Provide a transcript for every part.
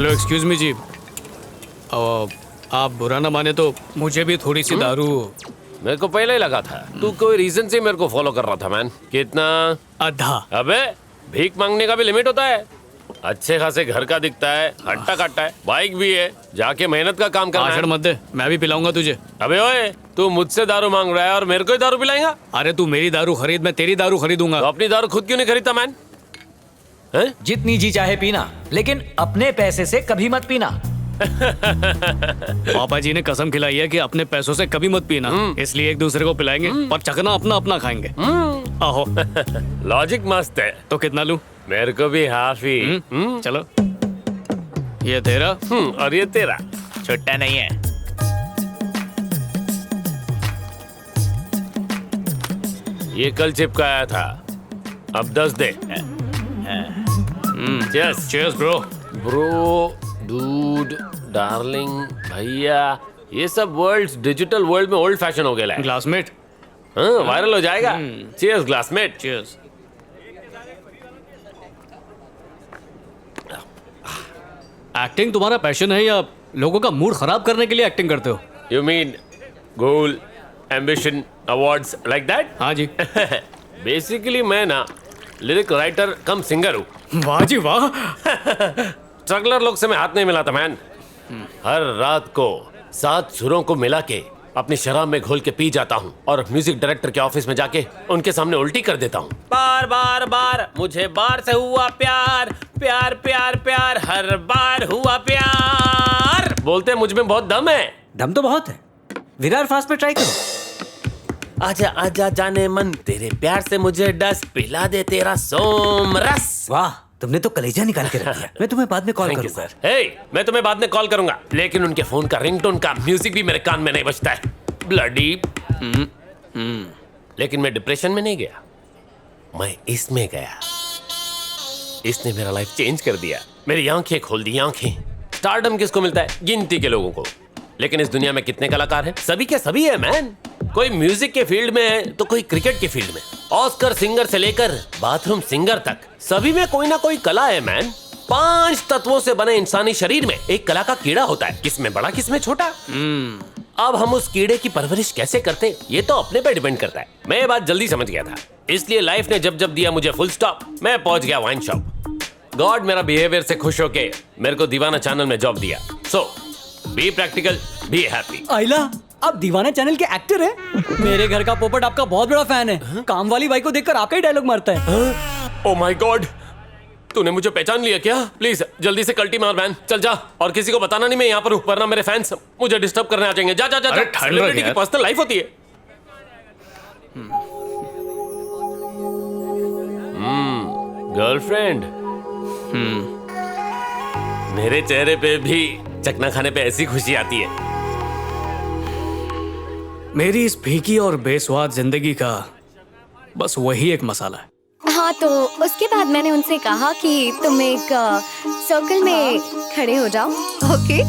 Hello excuse me जी, आप बुरा ना माने तो मुझे भी थोड़ी सी दारू। मेरे को पहले ही लगा था तू कोई रीजन से मेरे को फॉलो कर रहा था मैन। कितना? आधा। अबे भीख मांगने का भी लिमिट होता है। अच्छे खासे घर का दिखता है, हट्टा कट्टा है, बाइक भी है, जाके मेहनत का काम करना भाषण है। मत दे, मैं भी पिलाऊंगा तुझे। अबे ओए, तू मुझसे दारू मांग रहा है और मेरे को ही दारू पिलाएगा? अरे तू मेरी दारू खरीद, मैं तेरी दारू खरीदूंगा। तो अपनी दारू खुद क्यों नहीं खरीदता मैन? हैं? जितनी जी चाहे पीना, लेकिन अपने पैसे से कभी मत पीना। पापा जी ने कसम खिलाई है कि अपने पैसों से कभी मत पीना, इसलिए एक दूसरे को पिलाएंगे पर चखना अपना अपना खाएंगे। आहो। लॉजिक मस्त है। तो कितना लूं? मेरे को भी हाफ ही। चलो, ये तेरा और ये तेरा। छुट्टा नहीं है। ये कल चिपकाया था, अब 10 दे। Cheers. Cheers bro. Bro, dude, darling, भैया, ये सब वर्ड्स डिजिटल वर्ल्ड में ओल्ड फैशन हो गया है। क्लासमेट। हाँ, वायरल हो जाएगा। Cheers classmate. चीयर्स। एक्टिंग तुम्हारा पैशन है या लोगों का मूड खराब करने के लिए एक्टिंग करते हो? You mean goal, ambition, awards like that? हाँ जी। बेसिकली मैं ना लिरिक राइटर कम सिंगर हूँ। वाह जी वाह। स्ट्रगलर लोग से मैं हाथ नहीं मिलाता मैन। हर रात को 7 सुरों को मिला के अपनी शराब में घोल के पी जाता हूँ और म्यूजिक डायरेक्टर के ऑफिस में जाके उनके सामने उल्टी कर देता हूँ। बार बार बार मुझे बार से हुआ प्यार, प्यार प्यार प्यार, हर बार हुआ प्यार। बोलते मुझ में बहुत दम है। दम तो बहुत है। विरार फास्ट में ट्राई करो। आजा आजा जाने मन, तेरे प्यार से मुझे डस, पिला दे तेरा सोम रस। वाह, तुमने तो कलेजा निकाल के रख दिया। मैं तुम्हें बाद में कॉल थैंक यू करूंगा। सर। हे, मैं तुम्हें बाद में कॉल करूंगा, लेकिन उनके फोन का रिंगटोन का म्यूजिक भी मेरे कान में नहीं बजता है। ब्लडी। लेकिन मैं डिप्रेशन में नहीं गया, मैं इसमें गया। इसने मेरा लाइफ चेंज कर दिया, मेरी आंखें खोल दी आंखें। स्टारडम किसको मिलता है? गिनती के लोगों को। लेकिन इस दुनिया में कितने कलाकार हैं? सभी के सभी है मैन। कोई म्यूजिक के फील्ड में है तो कोई क्रिकेट के फील्ड में। ऑस्कर सिंगर से लेकर बाथरूम सिंगर तक सभी में कोई ना कोई कला है मैन। 5 तत्वों से बने इंसानी शरीर में एक कला का कीड़ा होता है, किसमें बड़ा किसमें छोटा। अब हम उस कीड़े की परवरिश कैसे करते, ये तो अपने पे डिपेंड करता है। मैं ये बात जल्दी समझ गया था, इसलिए लाइफ ने जब जब दिया मुझे फुल स्टॉप, मैं पहुंच गया वाइन शॉप। गॉड मेरा बिहेवियर से खुश होके मेरे को दीवाना चैनल में जॉब दिया। सो बी प्रैक्टिकल, बी हैप्पी। आइला, आप दीवाना चैनल के एक्टर हैं? मेरे घर का पोपट आपका बहुत बड़ा फैन है। काम वाली बाई को देखकर आपका ही डायलॉग मारता है। ओह माय गॉड, तूने मुझे पहचान लिया क्या? प्लीज जल्दी से कल्टी मार मैन, चल जा। और किसी को बताना नहीं मैं यहाँ पर हूँ, वरना मेरे फैंस मुझे डिस्टर्ब करने आ जाएंगे। जा जा जा। अरे ठंड सेलिब्रिटी की पर्सनल लाइफ होती है। गर्लफ्रेंड। मेरे चेहरे पे भी चकना खाने पे ऐसी खुशी आती है। मेरी इस फीकी और बेस्वाद जिंदगी का बस वही एक मसाला है। हाँ, तो उसके बाद मैंने उनसे कहा कि तुम एक सर्कल में खड़े हो जाओ। ओके?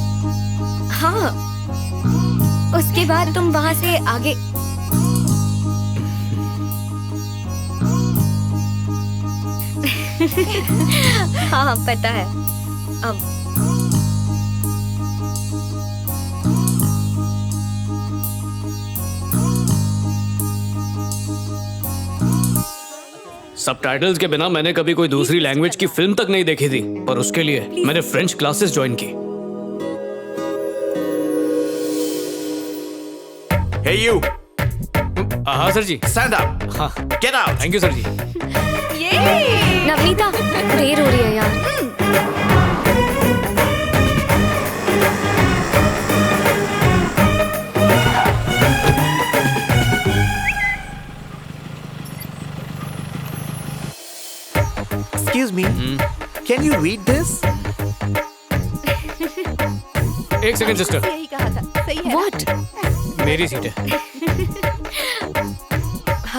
हाँ, उसके बाद तुम वहां से आगे। हाँ पता है। अब सबटाइटल्स के बिना मैंने कभी कोई दूसरी लैंग्वेज की फिल्म तक नहीं देखी थी, पर उसके लिए मैंने फ्रेंच क्लासेस ज्वाइन की। Hey you, हाँ सर जी। stand up. हाँ, Get out. Thank you sir ji. Navneeta, देर हो रही है यार। Excuse me. Can you read this? एक सेकंड सिस्टर, यही कहा था, सही है। What? मेरी सीट है।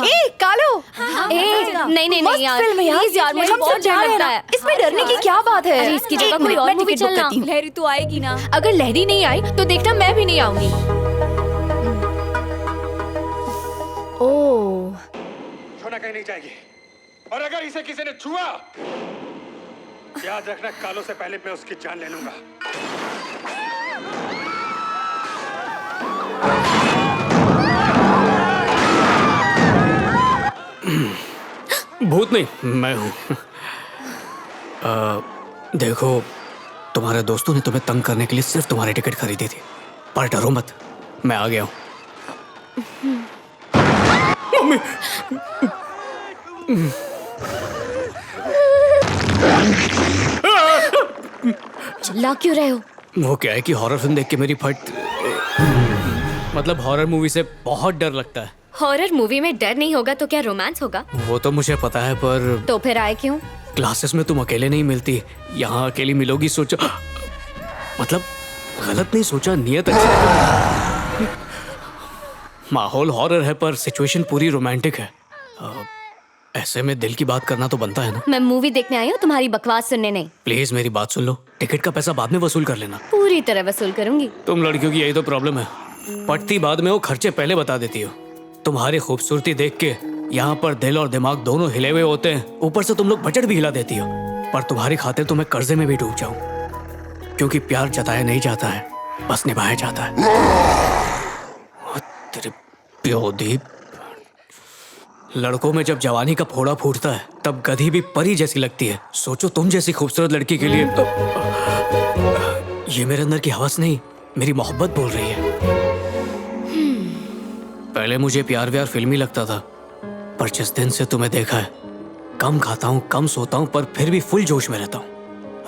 ए कालो, नहीं नहीं नहीं यार, फिल्म है यार। प्लीज यार, मुझे हम बहुत सब जा डर रहे हैं लगता ना। है। इसमें डरने की क्या बात है? अरे इसकी जगह एक कोई मिनट, और मैं मूवी टिकट बुक चलना। करती हूँ। लहरी तो आएगी ना? अगर लहरी नहीं आई तो देखना मैं भी नहीं आऊंगी। ओह, सोना कहीं नहीं जाएगी, और अगर इसे किसी ने छुआ याद रखना, कालो से पहले मैं उसकी जान ले लूंगा। भूत नहीं, मैं हूँ। देखो, तुम्हारे दोस्तों ने तुम्हें तंग करने के लिए सिर्फ तुम्हारी टिकट खरीदी थी, पर डरो मत, मैं आ गया हूँ। मम्मी! चिल्ला क्यों रहे हो? वो क्या है कि हॉरर फिल्म देख के मेरी फट, मतलब हॉरर मूवी से बहुत डर लगता है। हॉरर मूवी में डर नहीं होगा तो क्या रोमांस होगा? वो तो मुझे पता है, पर तो फिर आए क्यों? क्लासेस में तुम अकेले नहीं मिलती, यहाँ अकेली मिलोगी सोचा, मतलब गलत नहीं सोचा, नियत अच्छी है। माहौल हॉरर है पर सिचुएशन पूरी रोमांटिक है। ऐसे में दिल की बात करना तो बनता है ना। मैं मूवी देखने आई हूँ, तुम्हारी बकवास सुनने नहीं। प्लीज मेरी बात सुन लो, टिकट का पैसा बाद में वसूल कर लेना। पूरी तरह वसूल करूंगी। तुम लड़कियों की यही तो प्रॉब्लम है, पटती बाद में हो, खर्चे पहले बता देती हो। तुम्हारी खूबसूरती देख के यहाँ पर दिल और दिमाग दोनों हिले हुए होते हैं, ऊपर से तुम लोग बजट भी हिला देती हो। पर तुम्हारी खातिर तो मैं कर्जे में भी डूब जाऊं, क्योंकि प्यार जताया नहीं जाता है, बस निभाया जाता है। तेरे प्योदीप, लड़कों में जब जवानी का फोड़ा फूटता है तब गधी भी परी जैसी लगती है। सोचो तुम जैसी खूबसूरत लड़की के लिए। ये मेरे अंदर की हवस नहीं, मेरी मोहब्बत बोल रही है। पहले मुझे प्यार व्यार फिल्मी लगता था, पर जिस दिन से तुम्हें देखा है, कम खाता हूँ, कम सोता हूँ, पर फिर भी फुल जोश में रहता हूँ।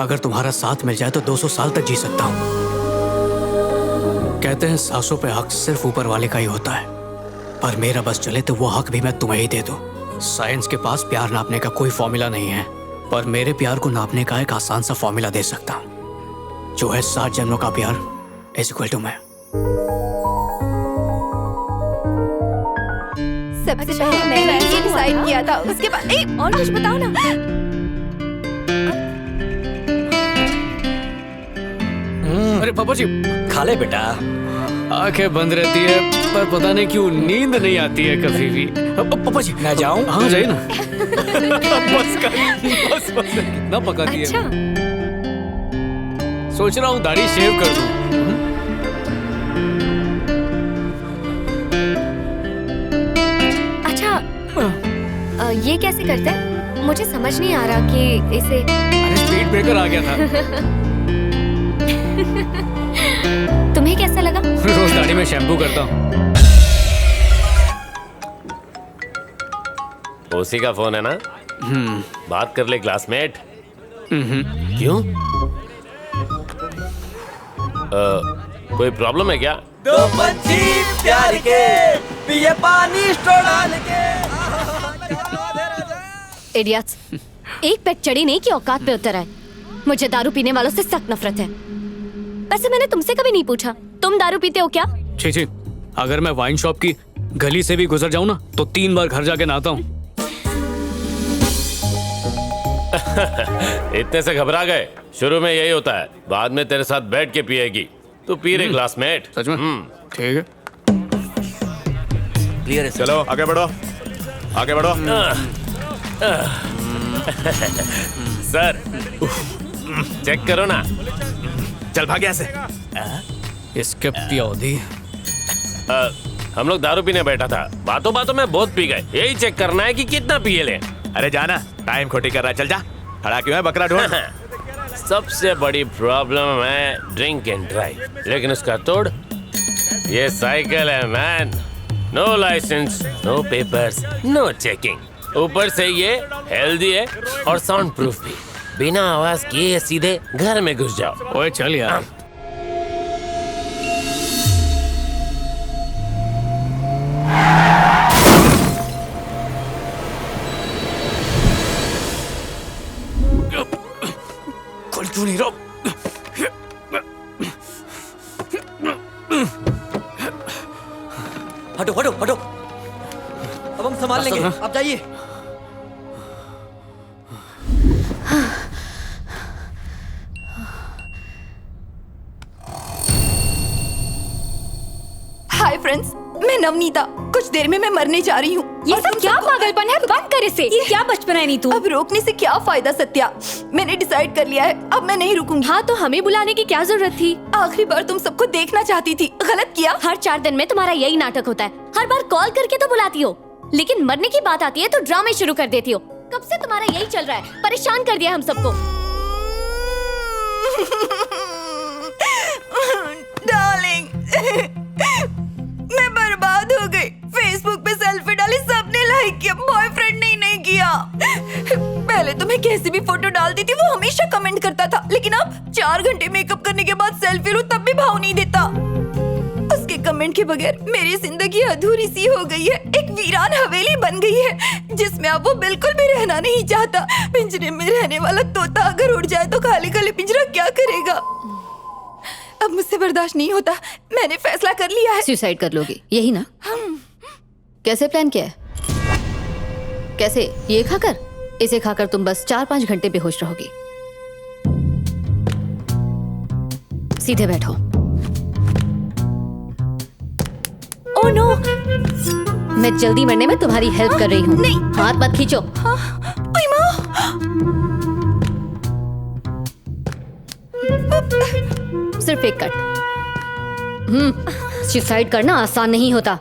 अगर तुम्हारा साथ मिल जाए तो 200 साल तक जी सकता हूँ। कहते हैं सांसों पे हक सिर्फ ऊपर वाले का ही होता है, पर मेरा बस चले तो वो हक भी मैं तुम्हें ही दे दूं। साइंस के पास प्यार नापने का कोई फॉर्मूला नहीं है, पर मेरे प्यार को नापने का एक आसान सा फॉर्मूला दे सकता हूँ, जो है 7 जन्मों का प्यार इज इक्वल टू मैं। सबसे पहले मैंने ये डिसाइड किया था, उसके बाद और कुछ बताओ ना। अरे पापा जी, खा ले बेटा। आंखें बंद रहती है पर पता नहीं क्यों नींद नहीं आती है कभी भी। पापा जी, मैं जाऊं? हाँ जाइए ना। बस बस कितना पका दिया। अच्छा, सोच रहा हूँ दाढ़ी शेव कर दूं। अच्छा, ये कैसे करते हैं? मुझे समझ नहीं आ रहा कि इसे। अरे स्पीड ब्रेकर आ गया था। तुम्हें कैसा लगा? रोज दाढ़ी में शैम्पू करता हूँ। उसी का फोन है ना? बात कर ले क्लासमेट। क्यों? कोई प्रॉब्लम है क्या? दो पंछी प्यार के पिए पानी स्ट्रो डाल के। इडियट्स, एक पेट चढ़ी नहीं कि औकात पे उतर आए। मुझे दारू पीने वालों से सख्त नफरत है। वैसे मैंने तुमसे कभी नहीं पूछा, तुम दारू पीते हो क्या? छी छी, अगर मैं वाइन शॉप की गली से भी गुजर जाऊं ना तो 3 बार घर जाके नहाता हूँ। इतने से घबरा गए? शुरू में यही होता है, बाद में तेरे साथ बैठ के पिएगी। तू पी रे क्लासमेट। सच में? ठीक है। क्लियर है। चलो आगे बढ़ो, आगे बढ़ो। सर चेक करो ना। चल भाग यहाँ से। इसके प्योदी। हम लोग दारू पीने बैठा था, बातों बातों में बहुत पी गए। यही चेक करना है कि कितना पिए ले। अरे जाना, टाइम खोटी कर रहा है, चल जा। खड़ा क्यों है, बकरा ढूंढ। सबसे बड़ी प्रॉब्लम है ड्रिंक एंड ड्राइव, लेकिन उसका तोड़ ये साइकिल है man. No licence, no papers, no checking. ऊपर से ये हेल्दी है और साउंड प्रूफ भी। बिना आवाज किए सीधे घर में घुस जाओ। ओए चल यार। खोल क्यों नहीं रहा? हटो हटो हटो, अब हम संभाल लेंगे, आप जाइए। हाय फ्रेंड्स, मैं नवनीता। कुछ देर में मैं मरने जा रही हूँ। ये सब क्या पागलपन है, बंद कर इसे। ये क्या बचपन है नीतू? अब रोकने से क्या फायदा सत्या, मैंने डिसाइड कर लिया है, अब मैं नहीं रुकूंगी। हाँ तो हमें बुलाने की क्या जरूरत थी? आखिरी बार तुम सबको देखना चाहती थी, गलत किया। हर 4 दिन में तुम्हारा यही नाटक होता है, हर बार कॉल करके तो बुलाती हो, लेकिन मरने की बात आती है तो ड्रामे शुरू कर देती हो। कब से तुम्हारा यही चल रहा है, परेशान कर दिया हम सबको। डार्लिंग, मैं बर्बाद हो गई। फेसबुक पे सेल्फी डाली, सबने लाइक किया, बॉयफ्रेंड ने नहीं किया। पहले तो मैं कैसी भी फोटो डालती थी वो हमेशा कमेंट करता था, लेकिन अब 4 घंटे मेकअप करने के बाद सेल्फी लूं तब भी भाव नहीं देता। उसके कमेंट के बगैर मेरी जिंदगी अधूरी सी हो गई है, एक वीरान हवेली बन गई है जिसमें अब वो बिल्कुल भी रहना नहीं चाहता। पिंजरे में रहने वाला तोता अगर उड़ जाए तो खाली खाली पिंजरा क्या करेगा। अब मुझसे बर्दाश्त नहीं होता, मैंने फैसला कर लिया है। सुसाइड कर लोगी, यही ना? कैसे प्लान किया है? कैसे? ये खाकर? इसे खाकर तुम बस 4-5 घंटे बेहोश रहोगी। सीधे बैठो। ओह नो, मैं जल्दी मरने में तुम्हारी हेल्प कर रही हूँ। नहीं। हाथ मत खींचो। ओए माँ। सिर्फ एक कट। सुसाइड करना आसान नहीं होता।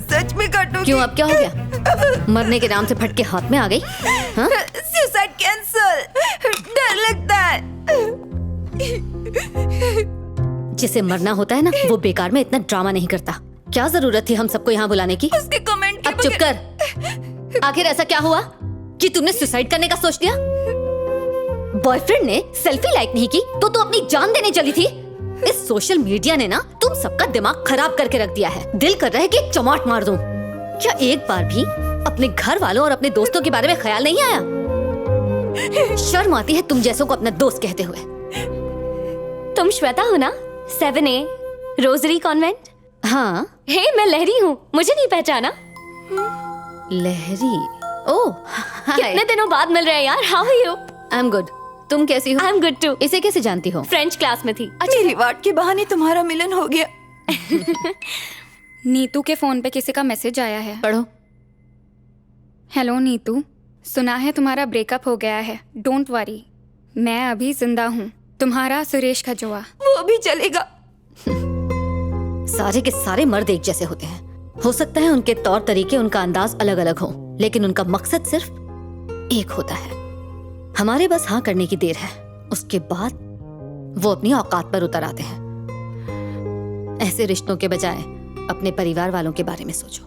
सच में काटोगी? क्यों, अब क्या हो गया? मरने के नाम से फटके हाथ में आ गई? हाँ? सुसाइड कैंसल, डर लगता है। जिसे मरना होता है ना, वो बेकार में इतना ड्रामा नहीं करता। क्या जरूरत थी हम सबको यहाँ बुलाने की? उसके कमेंट अब चुप कर। आखिर ऐसा क्या हुआ कि तुमने सुसाइड करने का सोच लिया? बॉयफ्रेंड ने सेल्फी लाइक नहीं की तो तू अपनी जान देने चली थी। इस सोशल मीडिया ने ना तुम सबका दिमाग खराब करके रख दिया है। दिल कर रहा है कि एक चमाट मार दूं। क्या एक बार भी अपने घर वालों और अपने दोस्तों के बारे में ख्याल नहीं आया? शर्म आती है तुम जैसों को अपना दोस्त कहते हुए। तुम श्वेता हो ना, 7A रोजरी कॉन्वेंट? हाँ। हे, मैं लहरी हूँ, मुझे नहीं पहचाना? लहरी? ओह, कितने दिनों बाद मिल रहे हैं यार। How are you? I am good. तुम कैसी हो? I am good too. इसे कैसे जानती हो? फ्रेंच क्लास में थी। मेरी वाट के बहाने तुम्हारा मिलन हो गया। नीतू के फोन पे किसी का मैसेज आया है। पढ़ो। हेलो नीतू, सुना है तुम्हारा ब्रेकअप हो गया है। डोंट वरी, मैं अभी जिंदा हूँ। तुम्हारा सुरेश खजोआ। वो भी चलेगा। सारे के सारे मर्द एक जैसे होते हैं। हो सकता है उनके तौर तरीके, उनका अंदाज अलग अलग हो, लेकिन उनका मकसद सिर्फ एक होता है। हमारे बस हाँ करने की देर है, उसके बाद वो अपनी औकात पर उतर आते हैं। ऐसे रिश्तों के बजाय अपने परिवार वालों के बारे में सोचो।